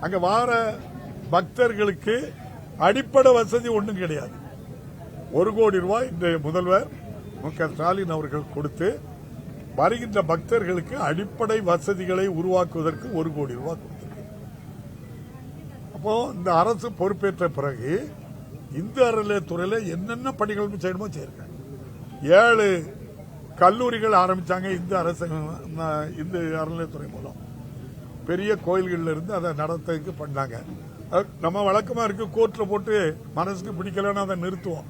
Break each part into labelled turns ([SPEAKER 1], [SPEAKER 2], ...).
[SPEAKER 1] அங்க வார பக்தர்களுக்கு அடிப்படை வசதி ஒன்றும் கிடையாது. 1 கோடி ரூபாய் இன்றைய முதல்வர் மு.க. ஸ்டாலின் அவர்கள் கொடுத்து வருகின்ற பக்தர்களுக்கு அடிப்படை வசதிகளை உருவாக்குவதற்கு 1 கோடி ரூபாய் கொடுத்திருக்கு. அப்போ இந்த அரசு பொறுப்பேற்ற பிறகு இந்து அறநிலையத்துறையில என்னென்ன பணிகள் செய்யணுமோ செய்யிருக்காங்க. 7 கல்லூரிகள் ஆரம்பிச்சாங்க இந்து அறநிலையத்துறை மூலம். பெரிய கோயில்கள்ல இருந்து அதை நடத்துறதுக்கு பண்ணாங்க. நம்ம வழக்கமா இருக்கு, கோர்ட்ல போட்டு மனசுக்கு பிடிக்கலன்னு அதை நிறுத்துவோம்,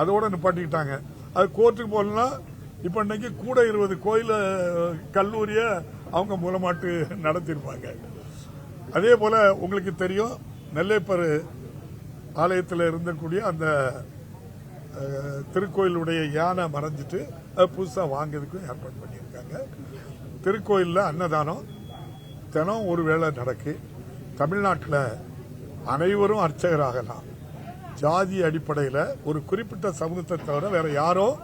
[SPEAKER 1] அதோட நிப்பாட்டிக்கிட்டாங்க. அது கோர்ட்டுக்கு போகலாம். இப்ப இன்னைக்கு கூட 20 கோயில் கல்லூரிய அவங்க மூலமாட்டு நடத்திருப்பாங்க. அதே போல உங்களுக்கு தெரியும், நெல்லைப்பர் ஆலயத்தில் இருந்தக்கூடிய அந்த திருக்கோயிலுடைய யானை மறைஞ்சிட்டு புதுசா வாங்கிறதுக்கும் ஏற்பாடு பண்ணியிருக்காங்க. திருக்கோயிலில் அன்னதானம் தினம் ஒரு வேளை நடக்கு. தமிழ்நாட்டில் அனைவரும் அர்ச்சகராகலாம். ஜாதி அடிப்படையில் ஒரு குறிப்பிட்ட சமூகத்தை தவிர வேற யாரும்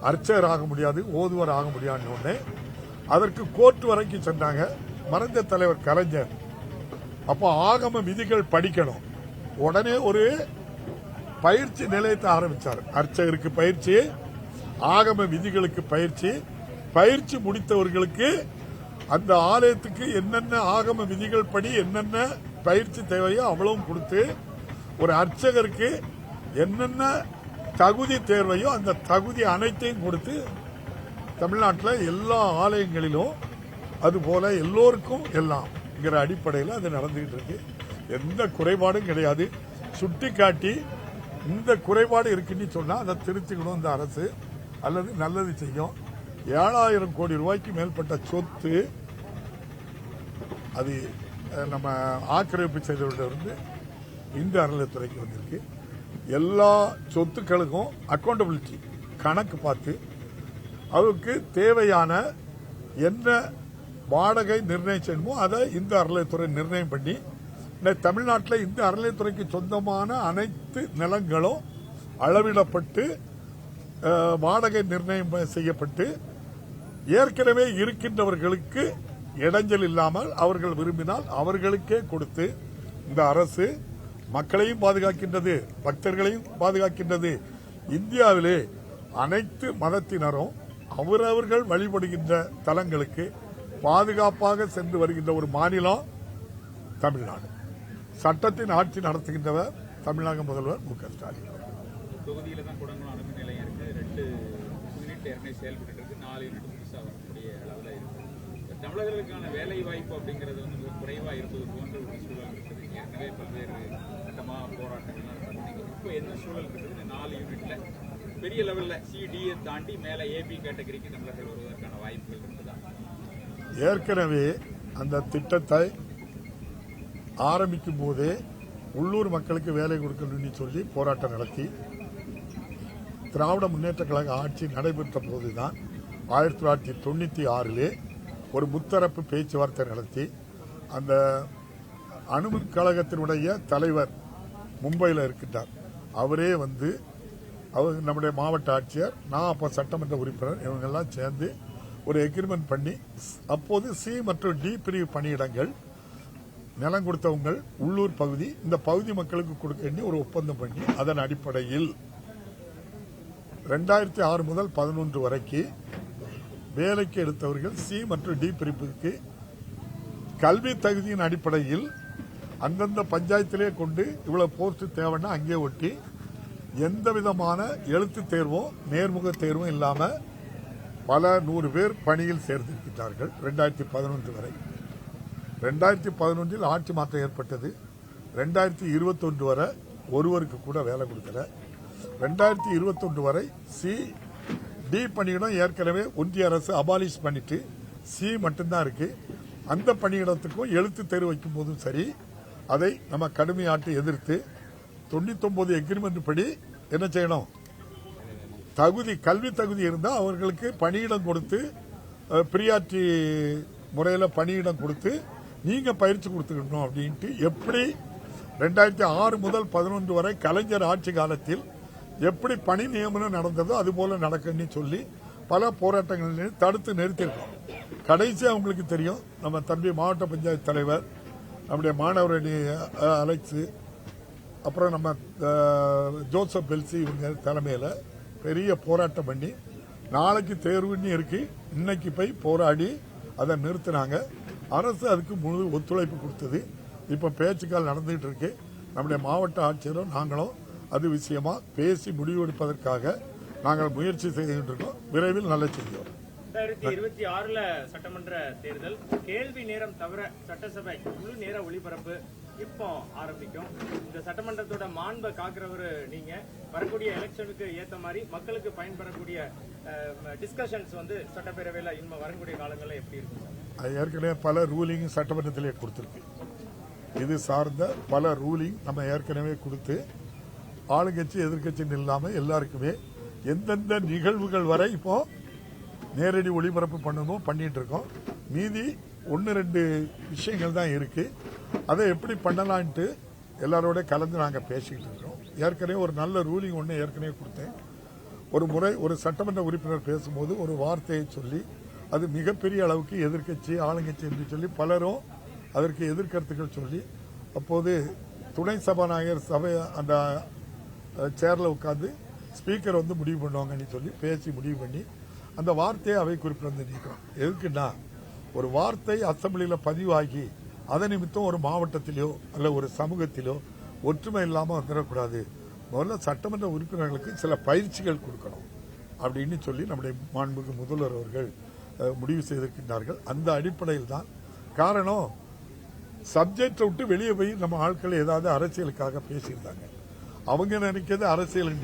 [SPEAKER 1] அர்ச்சகர் ஆக முடியாது, ஓதுவர் ஆக முடியாதுன்னு அதற்கு கோர்ட் வரைக்கும் சென்றாங்க. மறைந்த தலைவர் கலைஞர் அப்போ ஆகம விதிகள் படிக்கணும், உடனே ஒரு பயிற்சி நிலையத்தை ஆரம்பிச்சார். அர்ச்சகருக்கு பயிற்சி, ஆகம விதிகளுக்கு பயிற்சி, பயிற்சி முடித்தவர்களுக்கு அந்த ஆலயத்துக்கு என்னென்ன ஆகம விதிகள் படி என்னென்ன பயிற்சி தேவையோ அவ்வளவும் கொடுத்து, ஒரு அர்ச்சகருக்கு என்னென்ன தகுதி தேர்வையோ அந்த தகுதி அனைத்தையும் கொடுத்து தமிழ்நாட்டில் எல்லா ஆலயங்களிலும் அதுபோல எல்லோருக்கும் எல்லாம்ங்கிற அடிப்படையில் அது நடந்துகிட்டு இருக்கு. எந்த குறைபாடும் கிடையாது. சுட்டி காட்டி இந்த குறைபாடு இருக்குன்னு சொன்னா அதை திருத்திக்கணும் இந்த அரசு, அல்லது நல்லது செய்யும். 7000 கோடி ரூபாய்க்கு மேற்பட்ட சொத்து அது நம்ம ஆக்கிரமிப்பு செய்தவர்களிருந்து இந்து அறநிலையத்துறைக்கு வந்திருக்கு. எல்லா சொத்துக்களுக்கும் அக்கௌண்டபிலிட்டி கணக்கு பார்த்து அவருக்கு தேவையான என்ன வாடகை நிர்ணயிச்சணுமோ அதை இந்து அறநிலையத்துறை நிர்ணயம் பண்ணி தமிழ்நாட்டில் இந்து அறநிலையத்துறைக்கு சொந்தமான அனைத்து நிலங்களும் அளவிடப்பட்டு வாடகை நிர்ணயம் செய்யப்பட்டு ஏற்கனவே இருக்கின்றவர்களுக்கு இடைஞ்சல் இல்லாமல் அவர்கள் விரும்பினால் அவர்களுக்கே கொடுத்து இந்த அரசு மக்களையும் பாதுகாக்கின்றது, பக்தர்களையும் பாதுகாக்கின்றது. இந்தியாவிலே அனைத்து மதத்தினரும் அவரவர்கள் வழிபடுகின்ற தலங்களுக்கு பாதுகாப்பாக சென்று வருகின்ற ஒரு மாநிலம் தமிழ்நாடு. சட்டத்தின் ஆட்சி நடத்துகின்றவர் தமிழக முதல்வர் மு.க. ஸ்டாலின்.
[SPEAKER 2] தொகுதியில தான் குடங்குளம் அணுமின் நிலையம் இருக்கு, 2 யூனிட் ஏற்கனவே செயல்பட்டு இருக்கு, 4 யூனிட் புதுசாக வரக்கூடிய அளவில் இருக்கு. தமிழர்களுக்கான வேலை வாய்ப்பு அப்படிங்கிறது மிக குறைவா இருப்பது போன்ற ஒரு சூழல் இருக்குது. ஏற்கனவே பல்வேறு கட்டமாக போராட்டங்கள்லாம் நடந்தீங்க. இப்போ என்ன சூழல் இருக்குது? 4 யூனிட்ல பெரிய லெவல்ல சிடியை தாண்டி மேல ஏபி கேட்டகரிக்கு தமிழர்கள் வருவதற்கான வாய்ப்புகள் இருக்குதா?
[SPEAKER 1] ஏற்கனவே அந்த திட்டத்தை ஆரம்பிக்கும் போதே உள்ளூர் மக்களுக்கு வேலை கொடுக்கணும்னு சொல்லி போராட்டம் நடத்தி திராவிட முன்னேற்ற கழக ஆட்சி நடைபெற்ற போதுதான் 1996 ஒரு முத்தரப்பு பேச்சுவார்த்தை நடத்தி அந்த அணுமின் கழகத்தினுடைய தலைவர் மும்பையில் இருக்கின்றார். அவரே வந்து அவர் நம்முடைய மாவட்ட ஆட்சியர், நான் அப்போ சட்டமன்ற உறுப்பினர், இவங்கெல்லாம் சேர்ந்து ஒரு எக்ரிமெண்ட் பண்ணி அப்போது சி மற்றும் டி பிரிவு பணியிடங்கள் நிலம் கொடுத்தவங்க உள்ளூர் பகுதி, இந்த பகுதி மக்களுக்கு கொடுக்க வேண்டிய ஒரு ஒப்பந்தம் பண்ணி அதன் அடிப்படையில் 2006 முதல் 11 வரைக்கும் வேலைக்கு எடுத்தவர்கள் சி மற்றும் டி பிரிவுக்கு கல்வி தகுதியின் அடிப்படையில் அந்தந்த பஞ்சாயத்திலே கொண்டு இவ்வளவு போஸ்ட் தேவைன்னா அங்கே ஒட்டி எந்த விதமான எழுத்து தேர்வும் நேர்முக தேர்வும் இல்லாம பல 100 பேர் பணியில் சேர்ந்திருக்கிறார்கள் 2011 வரை. 2011 ஆட்சி மாற்றம் ஏற்பட்டது. 2021 வரை ஒருவருக்கு கூட வேலை கொடுக்கல. 2021 வரை சி டி பணியிடம் ஏற்கனவே ஒன்றிய அரசு அபாலிஷ் பண்ணிட்டு சி மட்டும்தான் இருக்கு. அந்த பணியிடத்துக்கும் எழுத்து தேர்வு வைக்கும் போதும் சரி, அதை நம்ம கடுமையாட்டு எதிர்த்து 99 எக்ரிமெண்ட் படி என்ன செய்யணும், தகுதி கல்வி தகுதி இருந்தால் அவர்களுக்கு பணியிடம் கொடுத்து பிரியாரிட்டி முறையில் பணியிடம் கொடுத்து நீங்க பயிற்சி கொடுத்துக்கணும் அப்படின்ட்டு எப்படி 2006 முதல் 11 வரை கலைஞர் ஆட்சி காலத்தில் எப்படி பணி நியமனம் நடந்ததோ அதுபோல நடக்குன்னு சொல்லி பல போராட்டங்கள் தடுத்து நிறுத்தியிருக்கோம். கடைசி அவங்களுக்கு தெரியும், நம்ம தம்பி மாவட்ட பஞ்சாயத்து தலைவர் நம்முடைய மாணவரணி அலெக்ஸ், அப்புறம் நம்ம ஜோசப் பெல்சி இவங்க தலைமையில் பெரிய போராட்டம் பண்ணி நாளைக்கு தேர்வுன்னு இருக்கு, இன்னைக்கு போய் போராடி அதை நிறுத்தினாங்க. அரசு அதுக்கு முழு ஒத்துழைப்பு கொடுத்தது. இப்ப பேச்சுக்கள் நடந்துகிட்டு இருக்கு. நம்முடைய மாவட்ட ஆட்சியரும் நாங்களும் அது விஷயமா பேசி முடிவெடுப்பதற்காக நாங்கள் முயற்சி செய்துகிட்டு இருக்கோம். விரைவில் நல்ல செய்வோம்.
[SPEAKER 3] 2026 சட்டமன்ற தேர்தல் கேள்வி நேரம் தவிர சட்டசபை முழு நேர ஒளிபரப்பு இப்போ ஆரம்பிக்கும். இந்த சட்டமன்றத்தோட மாண்பை காக்குறவரு நீங்க. வரக்கூடிய எலெக்ஷனுக்கு ஏத்த மாதிரி மக்களுக்கு பயன்பெறக்கூடிய டிஸ்கஷன்ஸ் சட்டப்பேரவையில் இன்னும் வரக்கூடிய காலங்களில் எப்படி இருக்கும்?
[SPEAKER 1] ஏற்கனவே பல ரூலிங் சட்டமன்றத்திலே கொடுத்திருக்கு. இது சார்ந்த பல ரூலிங் நம்ம ஏற்கனவே கொடுத்து ஆளுங்கட்சி எதிர்கட்சின்னு இல்லாம எல்லாருக்குமே எந்தெந்த நிகழ்வுகள் வரை இப்போ நேரடி ஒளிபரப்பு பண்ணணும் பண்ணிட்டு இருக்கோம். மீதி 1-2 விஷயங்கள் தான் இருக்கு. அதை எப்படி பண்ணலான்ட்டு எல்லாரோட கலந்து நாங்கள் பேசிக்கிட்டு இருக்கோம். ஏற்கனவே ஒரு நல்ல ரூலிங் ஒன்று ஏற்கனவே கொடுத்தேன். ஒரு முறை ஒரு சட்டமன்ற உறுப்பினர் பேசும்போது ஒரு வார்த்தையை சொல்லி அது மிகப்பெரிய அளவுக்கு எதிர்க்கட்சி ஆளுங்கட்சி என்று சொல்லி பலரும் அதற்கு எதிர்கருத்துக்கள் சொல்லி அப்போது துணை சபாநாயகர் சபை அந்த சேர்ல உட்கார்ந்து ஸ்பீக்கர் முடிவு பண்ணுவாங்கன்னு சொல்லி பேசி முடிவு பண்ணி அந்த வார்த்தையை அவை குறிப்பிட்டு நீக்கிறோம். எதுக்குன்னா ஒரு வார்த்தை அசம்பிளியில் பதிவாகி அதை நிமித்தம் ஒரு மாவட்டத்திலோ அல்ல ஒரு சமூகத்திலோ ஒற்றுமை இல்லாமல் வந்துடக்கூடாது. முதல்ல சட்டமன்ற உறுப்பினர்களுக்கு சில பயிற்சிகள் கொடுக்கணும் அப்படின்னு சொல்லி நம்முடைய மாண்புமிகு முதல்வர் அவர்கள் முடிவு செய்திருக்கின்றார்கள். அந்த அடிப்படையில் தான் காரணம் சப்ஜெக்டை விட்டு வெளியே போய் நம்ம ஆட்கள் ஏதாவது அரசியலுக்காக பேசியிருந்தாங்க. அவங்க நினைக்கிறது அரசியல்,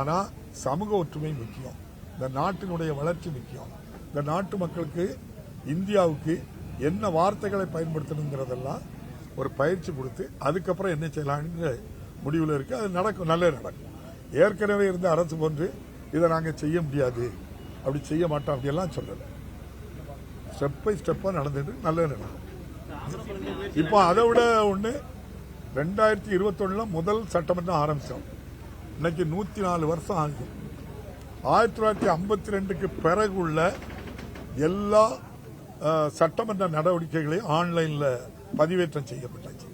[SPEAKER 1] ஆனா சமூக ஒற்றுமை முக்கியம், இந்த நாட்டினுடைய வளர்ச்சி முக்கியம், இந்த நாட்டு மக்களுக்கு இந்தியாவுக்கு என்ன வார்த்தைகளை பயன்படுத்தணுங்கிறதெல்லாம் ஒரு பயிற்சி கொடுத்து அதுக்கப்புறம் என்ன செய்யலாம்னு முடிவில் இருக்கு. அது நடக்கும், நல்ல நடக்கும். ஏற்கனவே இருந்த அரசு போன்று இதை நாங்கள் செய்ய முடியாது, அப்படி செய்ய மாட்டோம், அப்படியெல்லாம் சொல்லலை. ஸ்டெப் பை ஸ்டெப்பா நடந்துட்டு நல்ல நடக்கும். இப்போ அதை விட ஒன்று 2021 முதல் சட்டமன்றம் ஆரம்பிச்சோம். இன்னைக்கு 104 வருஷம் ஆகுது. 1952க்கு பிறகு உள்ள எல்லா சட்டமன்ற நடவடிக்கைகளையும் ஆன்லைன்ல பதிவேற்றம் செய்யப்பட்டாச்சு.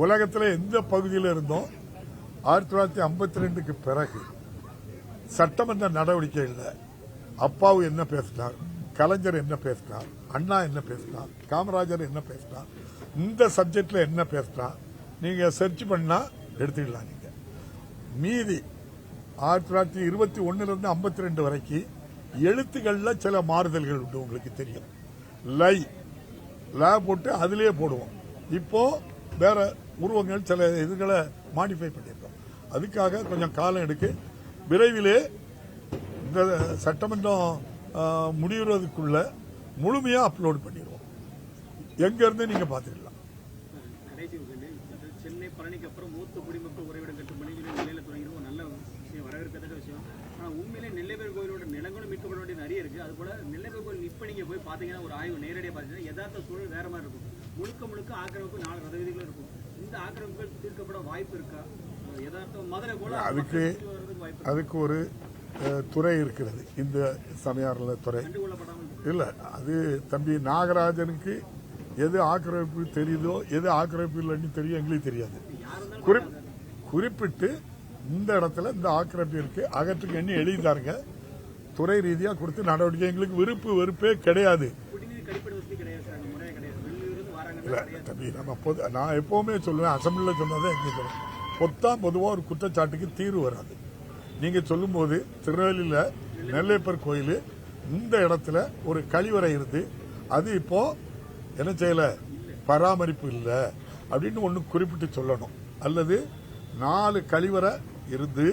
[SPEAKER 1] உலகத்தில் எந்த பகுதியில் இருந்தோம் 1952க்கு பிறகு சட்டமன்ற நடவடிக்கைகளில் அப்பாவு என்ன பேசினார், கலைஞர் என்ன பேசினார், அண்ணா என்ன பேசினார், காமராஜர் என்ன பேசினார், இந்த சப்ஜெக்ட்ல என்ன பேசினார் நீங்க சர்ச் பண்ணா எடுத்துக்கலாம். நீங்க மீதி 1921 இருந்து 52 வரைக்கும் எழுத்துக்கள்ல சில மாறுதல்கள் உண்டு, உங்களுக்கு தெரியும். ல போட்டு அதிலேயே போடுவோம். இப்போ வேற உருவங்கள் சில இதுகளை மாடிஃபை பண்ணியிருக்கோம். அதுக்காக கொஞ்சம் காலம் எடுக்கு. விரைவிலே இந்த சட்டமன்றம் முடிவுறதுக்குள்ள முழுமையா அப்லோட் பண்ணிடுவோம். எங்க இருந்து நீங்க பாத்துக்கலாம்.
[SPEAKER 4] சென்னை பழனிக்கு அப்புறம் மூத்த குடிமக்கள் உறைவிடம் கட்டும் பணிகளை நிலையில தொடங்கிடும். நல்ல விஷயம், வரவேற்கத்தக்க விஷயம். ஆனா உண்மையிலே நெல்லைபேர் கோயிலோட நிலங்களும் மீட்கப்பட வேண்டிய நிறைய இருக்கு. அது போல நெல்லைபேர் கோயில் இப்ப நீங்க போய் பாத்தீங்கன்னா ஒரு ஆய்வு நேரடியாக பாத்தீங்கன்னா யதார்த்த சூழல் வேற மாதிரி இருக்கும். முழுக்க ஆக்கிரமிப்பு 4 சதவீதங்களும் இருக்கும். இந்த ஆக்கிரமிப்புகள் தீர்க்கப்பட வாய்ப்பு இருக்கா? யதார்த்தம் மதுரை போல
[SPEAKER 1] அதுக்கு ஒரு துறை இருக்கிறது, இந்த சமையார்ல துறை இல்ல. அது தம்பி நாகராஜனுக்கு எது ஆக்கிரமிப்பு தெரியுதோ எது ஆக்கிரமிப்பு இல்லைன்னு தெரியும், எங்களுக்கு தெரியாது. குறிப்பிட்டு இந்த இடத்துல இந்த ஆக்கிரமிப்பு இருக்கு அகற்றுக்கு என்ன எழுதிதாருங்க, துறை ரீதியா கொடுத்து நடவடிக்கை. எங்களுக்கு விருப்பு வெறுப்பே கிடையாது. இல்ல தம்பி, நம்ம நான் எப்பவுமே சொல்லுவேன், அசம்பிளில சொன்னதான் எங்களுக்கு பொதுவா ஒரு குற்றச்சாட்டுக்கு தீர்வு வராது. நீங்க சொல்லும் போது திருநெல்வேலியில நெல்லையப்பர் கோயில் இந்த இடத்துல ஒரு கழிவறை இருந்து அது இப்போ என்ன செய்யல, பராமரிப்பு இல்லை அப்படின்னு ஒன்று குறிப்பிட்டு சொல்லணும். அல்லது 4 கழிவறை இருந்து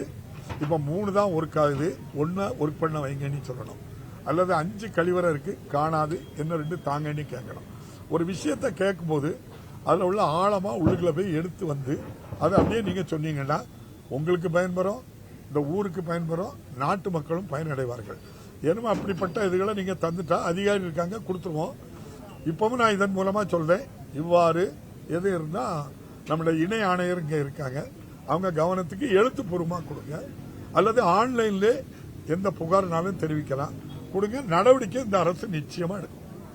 [SPEAKER 1] இப்ப 3 தான் ஒர்க் ஆகுது, 1 ஒர்க் பண்ண வைங்கன்னு சொல்லணும். அல்லது 5 கழிவறை இருக்கு காணாது, என்ன 2 தாங்கன்னு கேட்கணும். ஒரு விஷயத்த கேட்கும் போது அதுல உள்ள ஆழமா உள்ளுக்குள்ள போய் எடுத்து வந்து அதை அப்படியே நீங்க சொன்னீங்கன்னா உங்களுக்கு பயன்பெறும், இந்த ஊருக்கு பயன்பெறும், நாட்டு மக்களும் பயனடைவார்கள். ஏன்னா அப்படிப்பட்ட இதுகளை நீங்க தந்துட்டா அதிகாரி இருக்காங்க கொடுத்துருவோம். இப்பவும் நான் இதன் மூலமா சொல்றேன், இவ்வாறு எது இருந்தா நம்முடைய இணை ஆணையர் இங்க இருக்காங்க, அவங்க கவனத்துக்கு எழுத்துப்பூர்வமா கொடுங்க. அல்லது ஆன்லைன்ல எந்த புகார்னாலும் தெரிவிக்கலாம், கொடுங்க. நடவடிக்கை இந்த அரசு நிச்சயமா எடுக்கும்.